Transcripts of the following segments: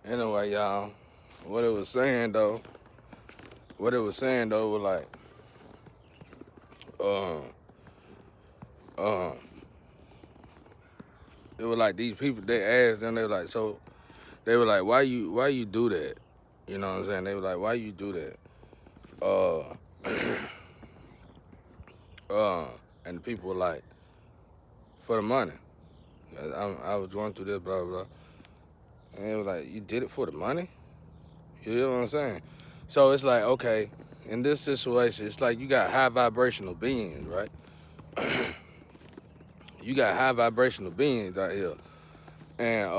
Anyway, y'all, what it was saying though, was like, uh, uh, it was like these people they asked and they were like, so they were like, why you do that? You know what I'm saying? They were like, why you do that? Uh, uh, and the people were like, for the money. I was going through this, blah, blah, blah. And they were like, you did it for the money? You know what I'm saying? So it's like, okay, in this situation, it's like you got high vibrational beings, right? You got high vibrational beings out here. And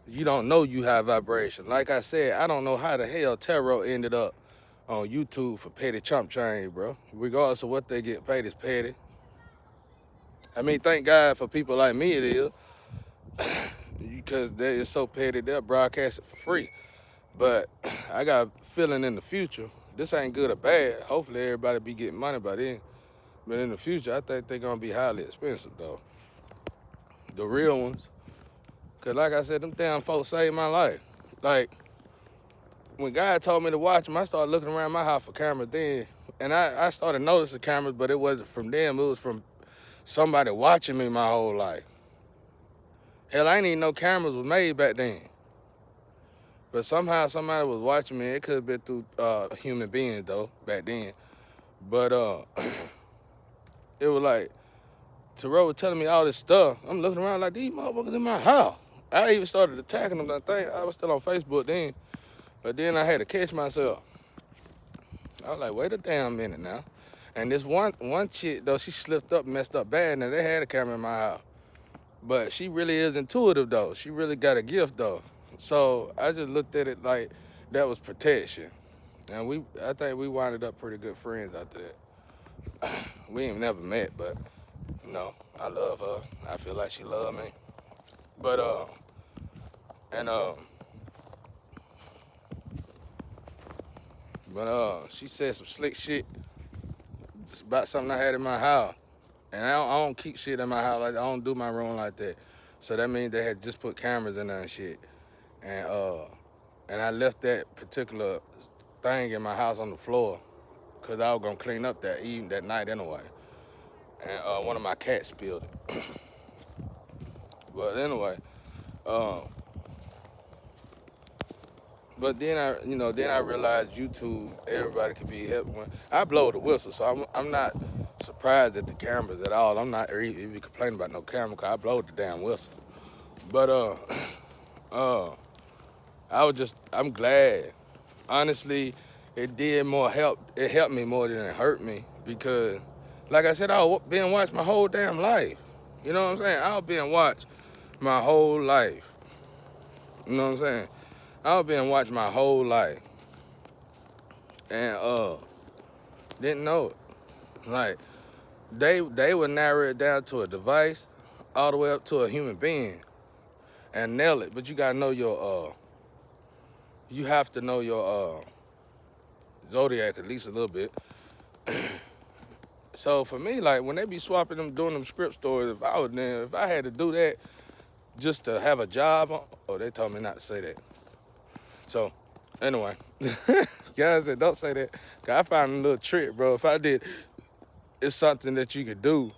you don't know you high vibration. Like I said, I don't know how the hell Tarot ended up on YouTube for petty chump change, bro. Regardless of what they get paid is petty. I mean, thank God for people like me it is. Because they is so petty, they'll broadcast it for free. But I got a feeling in the future, this ain't good or bad. Hopefully everybody be getting money by then. But in the future, I think they're gonna be highly expensive though. The real ones. Cause like I said, them damn folks saved my life. Like, when God told me to watch them, I started looking around my house for cameras then. And I started noticing cameras, but it wasn't from them. It was from somebody watching me my whole life. Hell, I ain't even know cameras was made back then. But somehow somebody was watching me. It could have been through human beings though, back then. But it was like, Terrell was telling me all this stuff. I'm looking around like, these motherfuckers in my house. I even started attacking them. I think I was still on Facebook then. But then I had to catch myself. I was like, wait a damn minute now. And this one chick, though, she slipped up, messed up bad, and they had a camera in my house. But she really is intuitive, though. She really got a gift, though. So I just looked at it like that was protection. And I think we winded up pretty good friends after that. We ain't never met, but, I love her. I feel like she loved me. But, and, she said some slick shit just about something I had in my house. And I don't keep shit in my house like that. I don't do my room like that. So that means they had just put cameras in there and shit. And I left that particular thing in my house on the floor because I was gonna clean up that night anyway. And one of my cats spilled it. But anyway, um, but then I realized YouTube, everybody could be helped. I blow the whistle, so I'm not surprised at the cameras at all. I'm not even complaining about no camera because I blow the damn whistle. But uh, I'm glad. Honestly, it did more help. It helped me more than it hurt me because, like I said, I was being watched my whole damn life. You know what I'm saying? I was being watched my whole life. You know what I'm saying? I was being watched my whole life, and didn't know it. Like they would narrow it down to a device, all the way up to a human being, and nail it. But you gotta know you have to know your zodiac at least a little bit. So for me, like when they be swapping them, doing them script stories, if I had to do that just to have a job, they told me not to say that. So anyway, guys said don't say that. Cause I found a little trick, bro. If I did, it's something that you could do,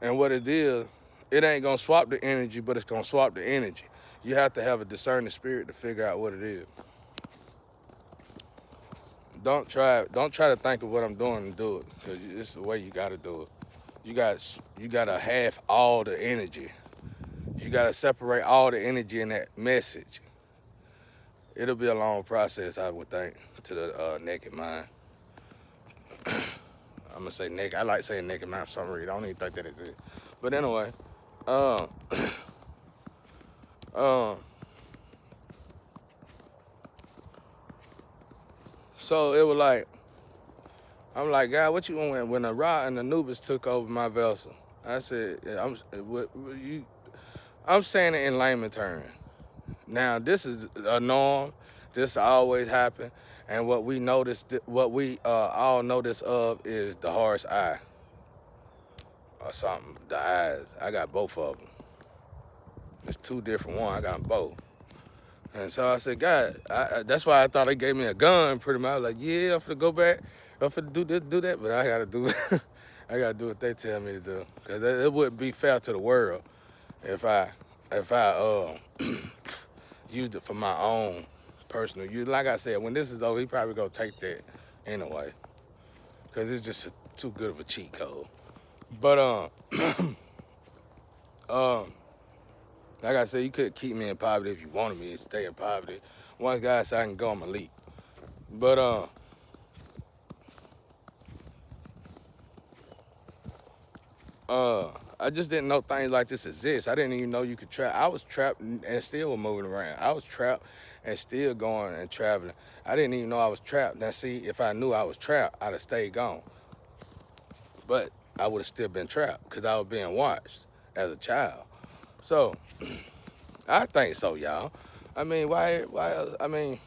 and what it is, it ain't gonna swap the energy, but it's gonna swap the energy. You have to have a discerning spirit to figure out what it is. Don't try to think of what I'm doing and do it, cause it's the way you gotta do it. You gotta have all the energy. You gotta separate all the energy in that message. It'll be a long process, I would think, to the naked mind. I'm gonna say naked. I like saying naked mind for some reason. I don't even think that exists. But anyway, um, um, so it was like, I'm like, God, what you want when the Ra and the Anubis took over my vessel? I said, yeah, I'm saying it in layman terms. Now, this is a norm. This always happen. And what we all know this of is the horse eye or something. The eyes. I got both of them. There's two different ones. I got them both. And so I said, God, that's why I thought they gave me a gun pretty much. I was like, yeah, I'm finna go back. I'm finna do this, do that. But I gotta do it. I gotta do what they tell me to do. Cause it wouldn't be fair to the world if I used it for my own personal use. Like I said, when this is over, he probably gonna take that anyway. Cause it's just too good of a cheat code. But um, like I said, you could keep me in poverty if you wanted me to stay in poverty. Once God said I can go, I'ma leave. But I just didn't know things like this exist. I didn't even know you could trap. I was trapped and still was moving around. I was trapped and still going and traveling. I didn't even know I was trapped. Now see, if I knew I was trapped, I'd have stayed gone. But I would have still been trapped because I was being watched as a child. So I think so, y'all. I mean, why? I mean,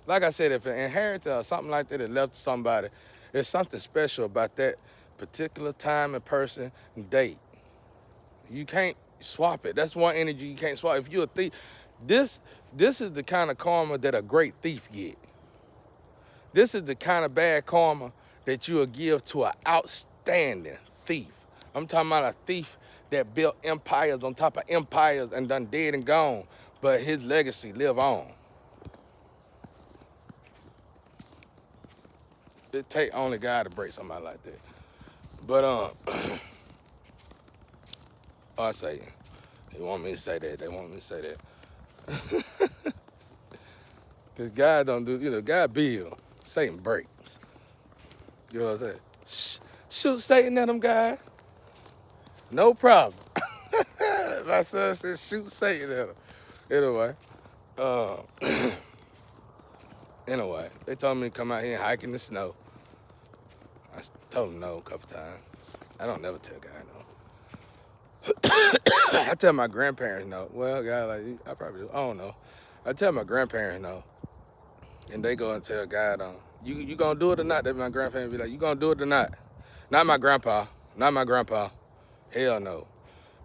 like I said, if an inheritance or something like that is left to somebody, there's something special about that particular time and person and date. You can't swap it. That's one energy you can't swap. If you're a thief, this this is the kind of karma that a great thief get. This is the kind of bad karma that you'll give to an outstanding thief. I'm talking about a thief that built empires on top of empires and done dead and gone, but his legacy live on. It take only God to break somebody like that. But I say, they want me to say that. They want me to say that. Cause God don't do, God build, Satan breaks. You know what I'm saying? Shoot Satan at him, guys. No problem. My son said shoot Satan at him. Anyway, uh, anyway, they told me to come out here and hike in the snow. I told them no a couple times. I don't never tell God no. I tell my grandparents no. Well, God, like I probably do. I don't know. I tell my grandparents no, and they go and tell God, you gonna do it or not? That my grandparents be like, you gonna do it or not? Not my grandpa. Not my grandpa. Hell no.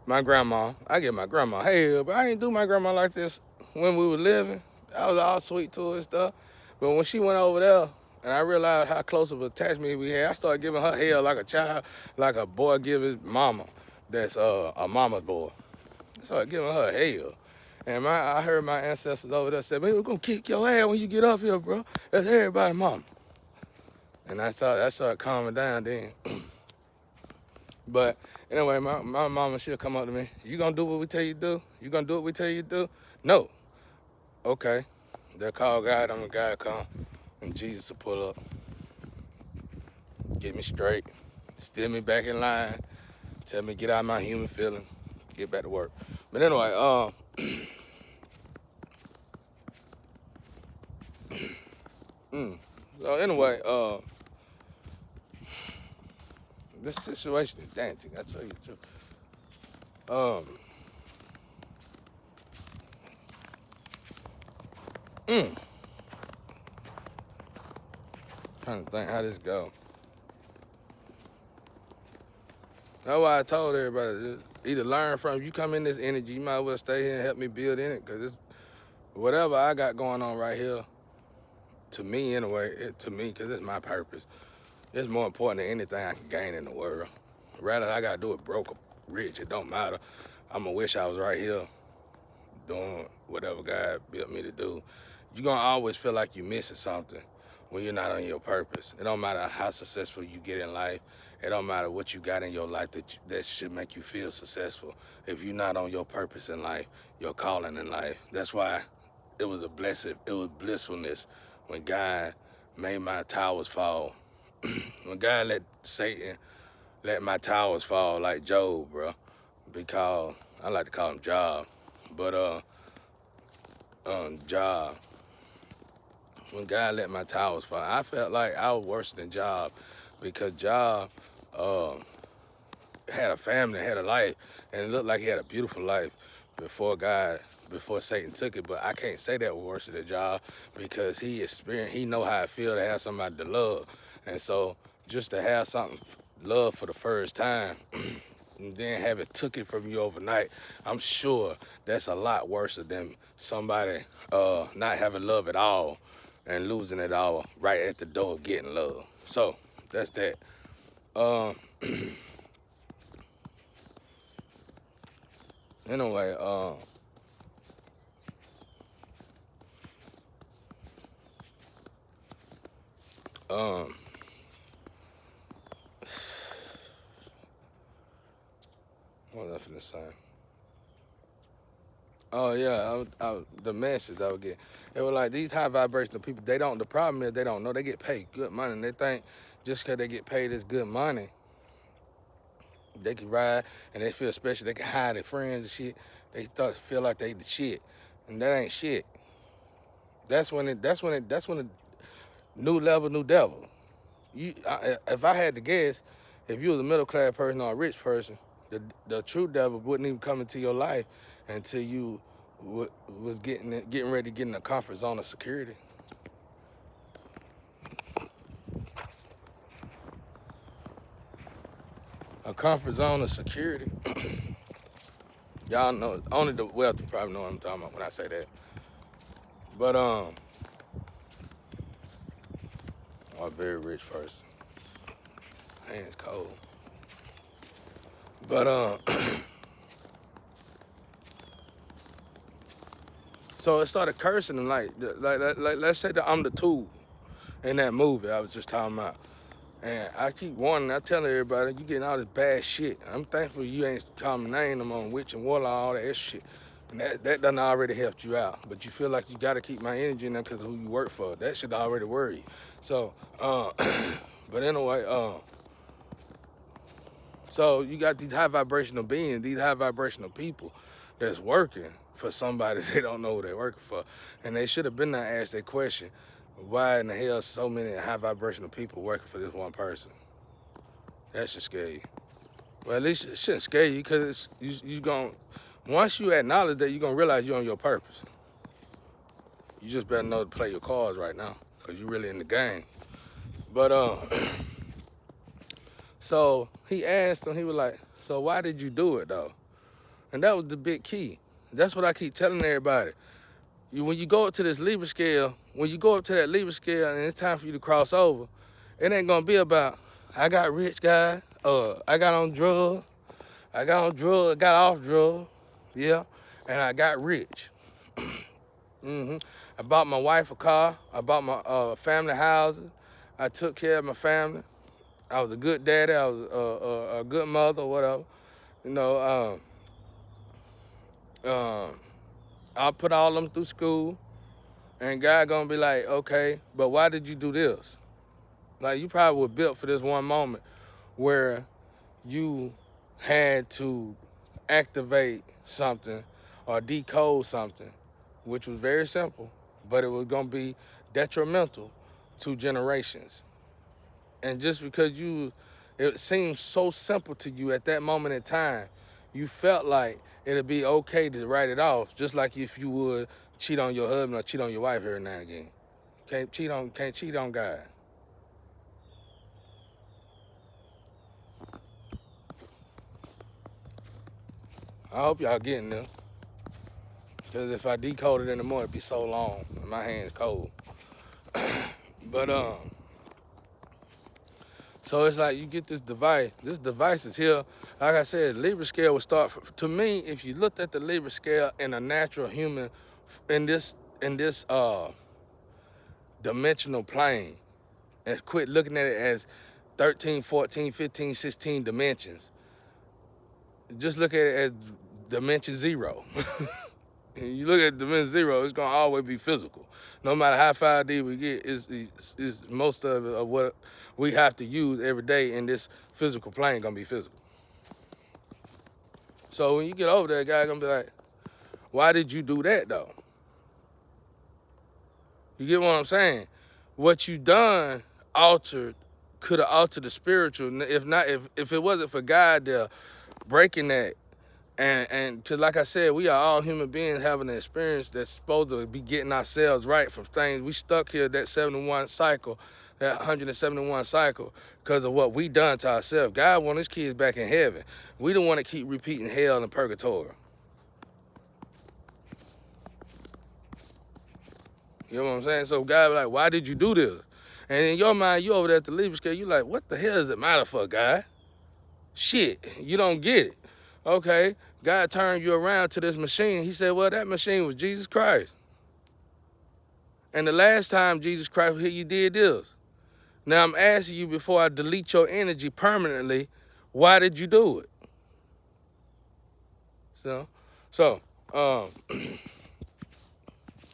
My grandma. I get my grandma. Hell, but I ain't do my grandma like this when we were living. I was all sweet to her and stuff. But when she went over there, and I realized how close of an attachment we had, I started giving her hell like a child, like a boy give his mama. That's a mama's boy. I started giving her hell. And I heard my ancestors over there say, man, we're gonna kick your ass when you get up here, bro. That's everybody's mama. And I started calming down then. But anyway, my mama, she'll come up to me. You gonna do what we tell you to do? You gonna do what we tell you to do? No. Okay. They'll call God, I'm the guy to come. And Jesus will pull up, get me straight, steer me back in line, tell me get out of my human feeling, get back to work. But anyway, so anyway, this situation is daunting, I tell you the truth. Trying to think how this go. That's why I told everybody, either learn from, you come in this energy, you might as well stay here and help me build in it, because it's whatever I got going on right here, to me anyway, to me, because it's my purpose, it's more important than anything I can gain in the world. Rather, I got to do it broke or rich, it don't matter. I'm going to wish I was right here doing whatever God built me to do. You're going to always feel like you're missing something when you're not on your purpose. It don't matter how successful you get in life. It don't matter what you got in your life that should make you feel successful. If you're not on your purpose in life, your calling in life. That's why it was blissfulness when God made my towers fall. When God let Satan let my towers fall like Job, bro. Because I like to call him Job. But Job. When God let my towers fall, I felt like I was worse than Job, because Job had a family, had a life, and it looked like he had a beautiful life before Satan took it. But I can't say that was worse than Job, because he know how it feel to have somebody to love. And so just to have something, love for the first time, and then have it took it from you overnight, I'm sure that's a lot worse than somebody not having love at all and losing it all right at the door of getting love. So that's that. Um, anyway, um, what was I finna say? Oh yeah, the message I would get. It was like these high vibrational people. They don't. The problem is they don't know they get paid good money. And they think just because they get paid this good money, they can ride and they feel special. They can hide their friends and shit. They feel like they the shit, and that ain't shit. That's when the new level, new devil. If I had to guess, if you was a middle class person or a rich person, the true devil wouldn't even come into your life until you was getting ready to get in a comfort zone of security. A comfort zone of security. Y'all know, only the wealthy probably know what I'm talking about when I say that. But or a very rich person. Hands cold. But so it started cursing and like let's say that I'm the tool in that movie I was just talking about. And I keep warning, I tell everybody, you getting all this bad shit. I'm thankful you ain't calling my name no more, witch and warlock, all that extra shit. And that done already helped you out. But you feel like you gotta keep my energy in there because of who you work for. That should already worry you. So, but anyway, so you got these high vibrational beings, these high vibrational people that's working for somebody they don't know who they're working for. And they should have been there asked that question, why in the hell so many high vibrational people working for this one person? That should scare you. Well, at least it shouldn't scare you because you going once you acknowledge that, you're going to realize you're on your purpose. You just better know to play your cards right now because you're really in the game. But, so he asked him, he was like, so why did you do it though? And that was the big key. That's what I keep telling everybody. When you go up to this Libra scale, when you go up to that Libra scale and it's time for you to cross over, it ain't gonna be about, I got rich guy, I got on drugs, I got off drugs, yeah, and I got rich. I bought my wife a car, I bought my family houses, I took care of my family, I was a good daddy, I was a good mother, whatever. You know, I put all of them through school, and God gonna be like, okay, but why did you do this? Like, you probably were built for this one moment where you had to activate something or decode something, which was very simple, but it was gonna be detrimental to generations. And just because it seemed so simple to you at that moment in time, you felt like it'd be okay to write it off, just like if you would cheat on your husband or cheat on your wife every now and again. Can't cheat on God. I hope y'all getting there. Because if I decode it anymore, it'd be so long and my hand's cold. But so it's like you get this device. This device is here. Like I said, Libra scale would start to me, if you looked at the Libra scale in a natural human in this dimensional plane, and quit looking at it as 13, 14, 15, 16 dimensions. Just look at it as dimension zero. And you look at dimension zero, it's gonna always be physical. No matter how 5D we get, is most of what we have to use every day in this physical plane gonna be physical. So when you get over there, guy gonna be like, why did you do that though? You get what I'm saying? What you done could have altered the spiritual. If it wasn't for God there breaking that. And cause like I said, we are all human beings having an experience that's supposed to be getting ourselves right from things. We stuck here, that 71 cycle, that 171 cycle because of what we done to ourselves. God want his kids back in heaven. We don't want to keep repeating hell and purgatory. You know what I'm saying? So God be like, why did you do this? And in your mind, you over there at the lever scale, you like, what the hell does it matter for, God? Shit, you don't get it. Okay, God turned you around to this machine. He said, well, that machine was Jesus Christ. And the last time Jesus Christ was here, you did this. Now I'm asking you before I delete your energy permanently, why did you do it? So,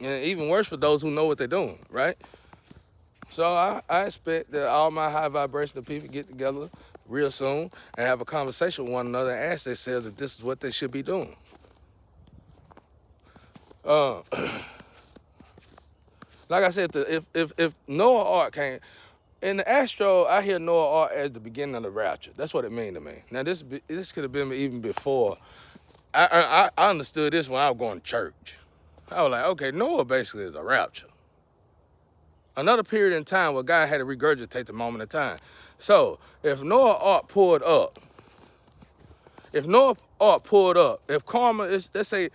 and even worse for those who know what they're doing, right? So I expect that all my high vibrational people get together real soon and have a conversation with one another and ask themselves if this is what they should be doing. Like I said, if Noah Ark came, in the Astro, I hear Noah Ark as the beginning of the rapture. That's what it means to me. Now this could have been even before. I understood this when I was going to church. I was like, okay, Noah basically is a rapture. Another period in time where God had to regurgitate the moment of time. So if Noah Ark pulled up, if karma is, let's say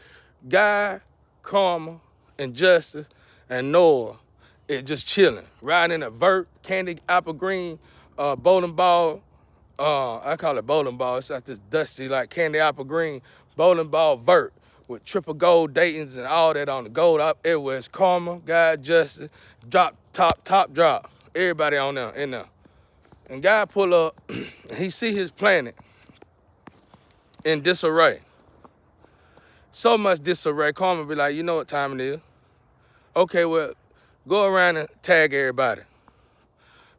God, karma, and justice, and Noah is just chilling, riding in a vert, candy apple green, bowling ball. I call it bowling ball. It's like this dusty, like candy apple green bowling ball vert with triple gold Daytons and all that on the gold up everywhere. It's karma, God, justice, top drop. Everybody on there, in there. And God pull up, he see his planet in disarray. So much disarray, karma be like, you know what time it is. Okay, well, go around and tag everybody.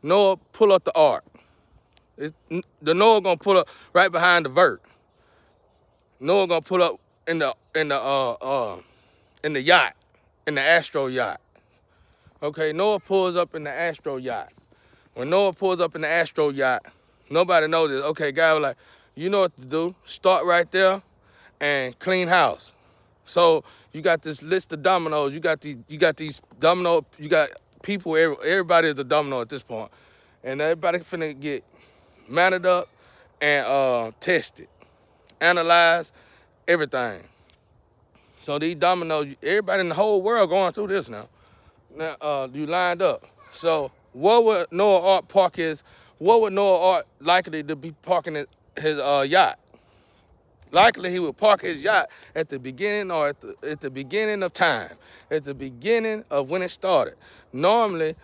Noah pull up the ark. The Noah gonna pull up right behind the vert. Noah gonna pull up in the yacht, in the Astro yacht. Okay, Noah pulls up in the Astro yacht. When Noah pulls up in the Astro yacht, nobody knows this. Okay, God was like, you know what to do. Start right there and clean house. So you got this list of dominoes. You got these domino. You got people. Everybody is a domino at this point, and everybody finna get mounted up and tested, analyzed, everything. So these dominoes, everybody in the whole world going through this now. Now you lined up. So what would Noah Ark park his? What would Noah Ark likely to be parking his yacht? Likely he would park his yacht at the beginning or at the beginning of time, at the beginning of when it started. Normally,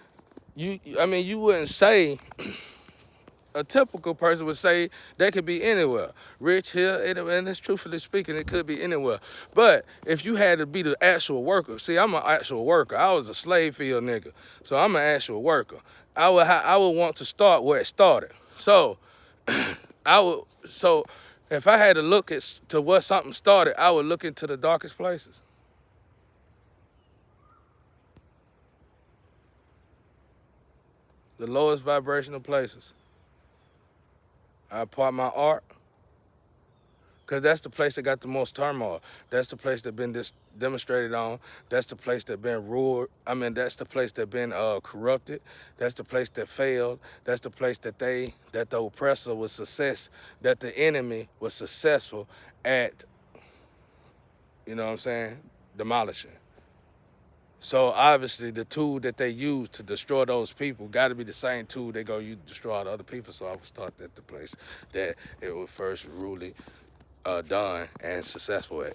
you wouldn't say, a typical person would say that could be anywhere. Rich here, and it's truthfully speaking, it could be anywhere. But if you had to be the actual worker, see, I'm an actual worker. I was a slave field nigga, so I'm an actual worker. I would want to start where it started. So if I had to look to where something started, I would look into the darkest places. The lowest vibrational places. I park my ark, because that's the place that got the most turmoil. That's the place that been demonstrated on. That's the place that been ruled. That's the place that been corrupted. That's the place that failed. That's the place that the oppressor was that the enemy was successful at, you know what I'm saying, demolishing. So obviously the tool that they use to destroy those people got to be the same tool they go use to destroy all the other people. So I would start at the place that it was first really done and successful at.